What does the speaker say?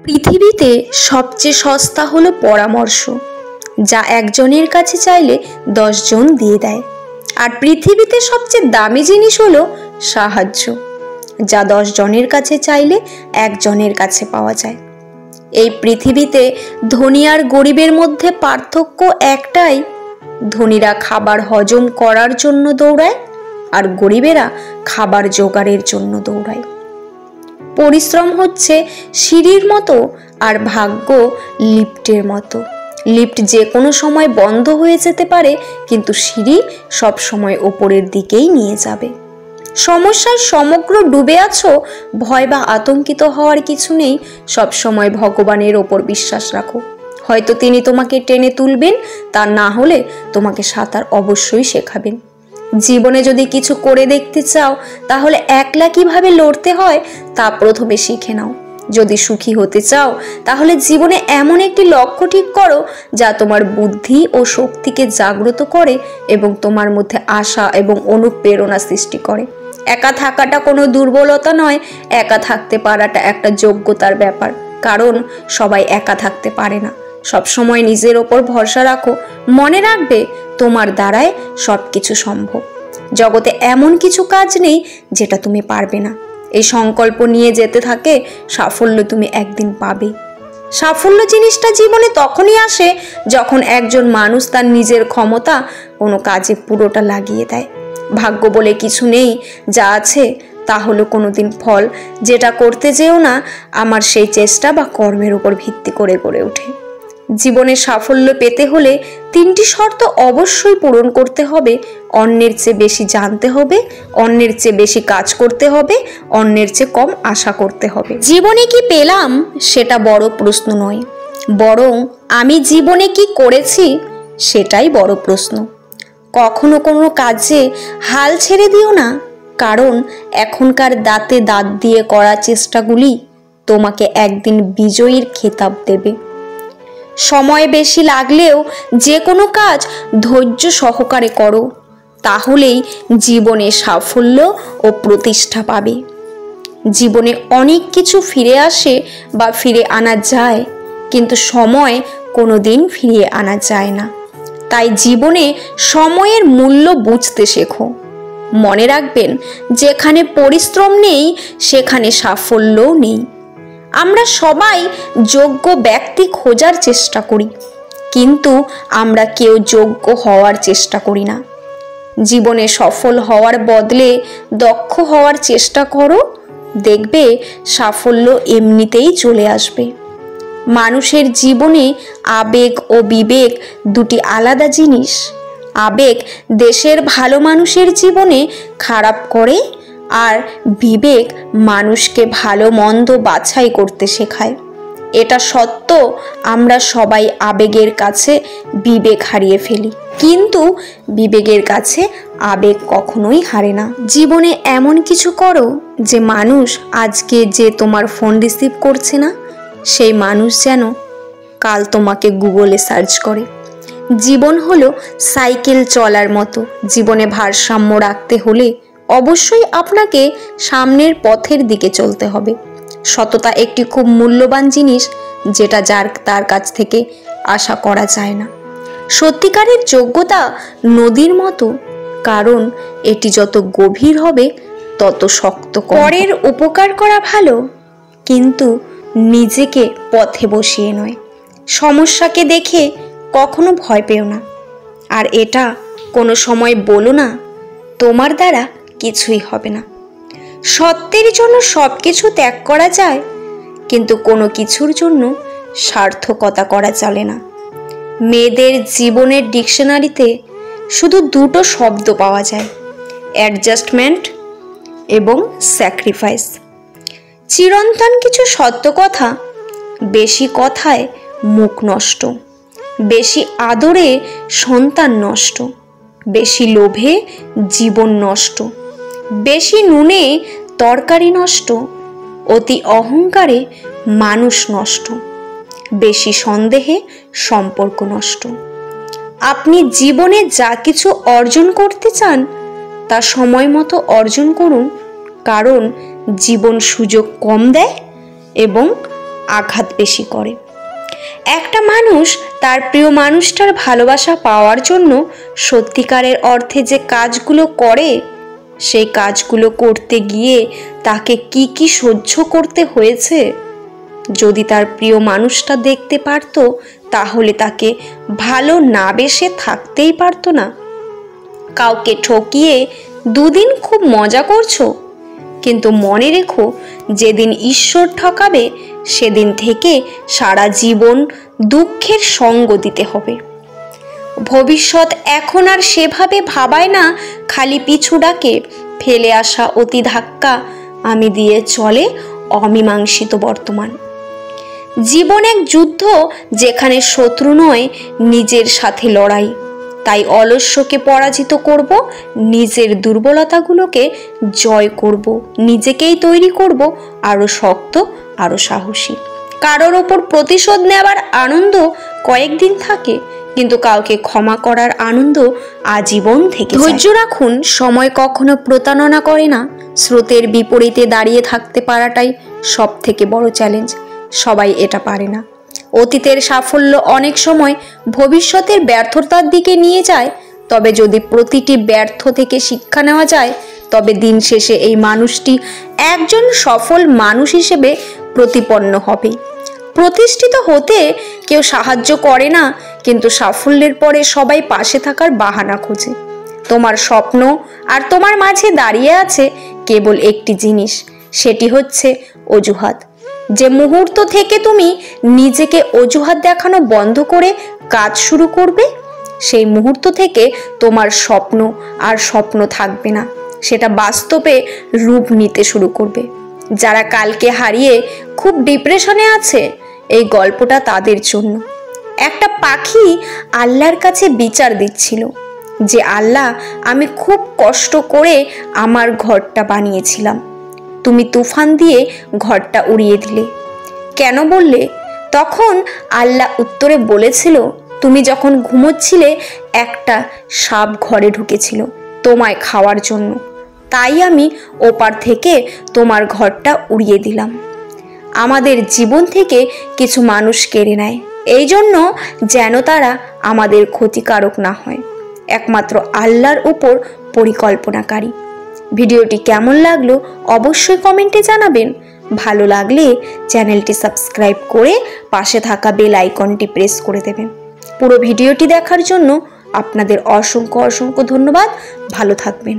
পৃথিবীতে সবচেয়ে সস্তা হলো পরামর্শ, যা একজনের কাছে চাইলে 10 জন দিয়ে দেয়। আর পৃথিবীতে সবচেয়ে দামি জিনিস হলো সাহায্য, যা 10 জনের কাছে চাইলে একজনের কাছে পাওয়া যায়। এই পৃথিবীতে ধনী আর গরিবের মধ্যে পার্থক্য একটাই, ধনীরা খাবার হজম করার জন্য দৌড়ায় আর গরিবেরা খাবার জোগাড়ের জন্য দৌড়ায়। পরিশ্রম হচ্ছে সিঁড়ির মতো আর ভাগ্য লিফটের মতো। লিফট যে কোনো সময় বন্ধ হয়ে যেতে পারে, কিন্তু সিঁড়ি সব সময় ওপরের দিকেই নিয়ে যাবে। সমস্যায় সমগ্র ডুবে আছো, ভয় বা আতঙ্কিত হওয়ার কিছু নেই। সব সময় ভগবানের ওপর বিশ্বাস রাখো, হয়তো তিনি তোমাকে টেনে তুলবেন, তা না হলে তোমাকে সাঁতার অবশ্যই শেখাবেন। জীবনে যদি কিছু করে দেখতে চাও, তাহলে একলা কিভাবে লড়তে হয় তা প্রথমে শিখে নাও। যদি সুখী হতে চাও, তাহলে জীবনে এমন একটি লক্ষ্য ঠিক করো যা তোমার বুদ্ধি ও শক্তিকে জাগ্রত করে এবং তোমার মধ্যে আশা এবং অনুপ্রেরণা সৃষ্টি করে। একা থাকাটা কোনো দুর্বলতা নয়, একা থাকতে পারাটা একটা যোগ্যতার ব্যাপার। কারণ সবাই একা থাকতে পারে না। সবসময় নিজের ওপর ভরসা রাখো, মনে রাখবে তোমার দ্বারাই সবকিছু সম্ভব। জগতে এমন কিছু কাজ নেই যেটা তুমি পারবে না। এই সংকল্প নিয়ে যেতে থাকে, সাফল্য তুমি একদিন পাবে। সাফল্য জিনিসটা জীবনে তখনই আসে যখন একজন মানুষ তার নিজের ক্ষমতা কোনো কাজে পুরোটা লাগিয়ে দেয়। ভাগ্য বলে কিছু নেই, যা আছে তা হলো কোনোদিন ফল। যেটা করতে যেও না, আমার সেই চেষ্টা বা কর্মের উপর ভিত্তি করে গড়ে ওঠে। জীবনে সাফল্য পেতে হলে 3টি শর্ত অবশ্যই পূরণ করতে হবে। অন্যের চেয়ে বেশি জানতে হবে, অন্যের চেয়ে বেশি কাজ করতে হবে, অন্যের চেয়ে কম আশা করতে হবে। জীবনে কি পেলাম সেটা বড় প্রশ্ন নয়, বরং আমি জীবনে কি করেছি সেটাই বড় প্রশ্ন। কখনো কোনো কাজে হাল ছেড়ে দিও না, কারণ এখনকার দাঁতে দাঁত দিয়ে করা চেষ্টাগুলি তোমাকে একদিন বিজয়ীর খেতাব দেবে। সময় বেশি লাগলেও যে কোনো কাজ ধৈর্য সহকারে করো, তাহলেই জীবনে সাফল্য ও প্রতিষ্ঠা পাবে। জীবনে অনেক কিছু ফিরে আসে বা ফিরে আনা যায়, কিন্তু সময় কোনোদিন ফিরিয়ে আনা যায় না। তাই জীবনে সময়ের মূল্য বুঝতে শেখো। মনে রাখবেন, যেখানে পরিশ্রম নেই সেখানে সাফল্যও নেই। আমরা সবাই যোগ্য ব্যক্তি খোঁজার চেষ্টা করি, কিন্তু আমরা কেউ যোগ্য হওয়ার চেষ্টা করি না। জীবনে সফল হওয়ার বদলে দক্ষ হওয়ার চেষ্টা করো, দেখবে সাফল্য এমনিতেই চলে আসবে। মানুষের জীবনে আবেগ ও বিবেক দুটি আলাদা জিনিস। আবেগ দেশের ভালো মানুষের জীবনে খারাপ করে, আর বিবেক মানুষকে ভালো মন্দ বাছাই করতে শেখায়। এটা সত্য, আমরা সবাই আবেগের কাছে বিবেক হারিয়ে ফেলি, কিন্তু বিবেকের কাছে আবেগ কখনোই হারে না। জীবনে এমন কিছু করো যে মানুষ আজকে যে তোমার ফোন রিসিভ করছে না, সেই মানুষ যেন কাল তোমাকে গুগলে সার্চ করে। জীবন হলো সাইকেল চলার মতো। জীবনে ভারসাম্য রাখতে হলে অবশ্যই আপনাকে সামনের পথের দিকে চলতে হবে। সততা একটি খুব মূল্যবান জিনিস, যেটা তার কাছ থেকে আশা করা যায় না। সত্যিকারের যোগ্যতা নদীর মতো, কারণ এটি যত গভীর হবে তত শক্ত। পরের উপকার করা ভালো, কিন্তু নিজেকে পথে বসিয়ে নয়। সমস্যাকে দেখে কখনো ভয় পেও না, আর এটা কোনো সময় বলো না তোমার দ্বারা কিছুই হবে না। সত্যের জন্য সব কিছু ত্যাগ করা যায়, কিন্তু কোনো কিছুর জন্য সার্থকতা করা চলে না। মেয়েদের জীবনের ডিকশনারিতে শুধু 2টো শব্দ পাওয়া যায়, অ্যাডজাস্টমেন্ট এবং স্যাক্রিফাইস। চিরন্তন কিছু সত্য কথা। বেশি কথায় মুখ নষ্ট, বেশি আদরে সন্তান নষ্ট, বেশি লোভে জীবন নষ্ট, বেশি নুনে তরকারি নষ্ট, অতি অহংকারে মানুষ নষ্ট, বেশি সন্দেহে সম্পর্ক নষ্ট। আপনি জীবনে যা কিছু অর্জন করতে চান তা সময় মতো অর্জন করুন, কারণ জীবন সুযোগ কম দেয় এবং আঘাত বেশি করে। একটা মানুষ তার প্রিয় মানুষটার ভালোবাসা পাওয়ার জন্য সত্যিকারের অর্থে যে কাজগুলো করে, সেই কাজগুলো করতে গিয়ে তাকে কি কি সহ্য করতে হয়েছে, যদি তার প্রিয় মানুষটা দেখতে পারতো তাহলে তাকে ভালো না বেসে থাকতেই পারতো না। কাউকে ঠকিয়ে দুদিন খুব মজা করছো, কিন্তু মনে রেখো যেদিন ঈশ্বর ঠকাবে সেদিন থেকে সারা জীবন দুঃখের সঙ্গ দিতে হবে। ভবিষ্যৎ এখন আর সেভাবে ভাবায় না, খালি পিছু ডাকে ফেলে আসা অতি ধাক্কা আমি দিয়ে চলে অমীমাংসিত বর্তমান। জীবন এক যুদ্ধ, যেখানে শত্রু নয় নিজের সাথে লড়াই। তাই অলস্যকে পরাজিত করব, নিজের দুর্বলতাগুলোকে জয় করব, নিজেকেই তৈরি করব আরো শক্ত, আরো সাহসী। কারোর ওপর প্রতিশোধ নেওয়ার আনন্দ কয়েকদিন থাকে, কিন্তু কাউকে ক্ষমা করার আনন্দ আজীবন থেকে যায়। ধৈর্য রাখুন, সময় কখনো প্রতারণা করে না। স্রোতের বিপরীতে দাঁড়িয়ে থাকতে পারাটাই সব থেকে বড় চ্যালেঞ্জ। সবাই এটা পারে না। অতীতের সাফল্য অনেক সময় ভবিষ্যতের ব্যর্থতার দিকে নিয়ে যায়, তবে যদি প্রতিটি ব্যর্থ থেকে শিক্ষা নেওয়া যায় তবে দিন শেষে এই মানুষটি একজন সফল মানুষ হিসেবে প্রতিপন্ন হবে। প্রতিষ্ঠিত হতে কেউ সাহায্য করে না, কিন্তু সাফল্যের পরে সবাই পাশে থাকার বাহানা খোঁজে। তোমার স্বপ্ন আর তোমার মাঝে দাঁড়িয়ে আছে কেবল একটি জিনিস, সেটি হচ্ছে অজুহাত। যে মুহূর্ত থেকে তুমি নিজেকে অজুহাত দেখানো বন্ধ করে কাজ শুরু করবে, সেই মুহূর্ত থেকে তোমার স্বপ্ন আর স্বপ্ন থাকবে না, সেটা বাস্তবে রূপ নিতে শুরু করবে। যারা কালকে হারিয়ে খুব ডিপ্রেশনে আছে, এই গল্পটা তাদের জন্য। একটা পাখি আল্লাহর কাছে বিচার দিচ্ছিল যে, আল্লাহ, আমি খুব কষ্ট করে আমার ঘরটা বানিয়েছিলাম, তুমি তুফান দিয়ে ঘরটা উড়িয়ে দিলে কেন বললে? তখন আল্লাহ উত্তরে বলেছিল, তুমি যখন ঘুমোচ্ছিলে একটা সাপ ঘরে ঢুকেছিল তোমায় খাওয়ার জন্য, তাই আমি ওপার থেকে তোমার ঘরটা উড়িয়ে দিলাম। আমাদের জীবন থেকে কিছু মানুষ কেড়ে নেয়, এই জন্য যেন তারা আমাদের ক্ষতিকারক না হয়। একমাত্র আল্লাহর উপর পরিকল্পনাকারী। ভিডিওটি কেমন লাগলো অবশ্যই কমেন্টে জানাবেন। ভালো লাগলে চ্যানেলটি সাবস্ক্রাইব করে পাশে থাকা বেল আইকনটি প্রেস করে দেবেন। পুরো ভিডিওটি দেখার জন্য আপনাদের অসংখ্য অসংখ্য ধন্যবাদ। ভালো থাকবেন।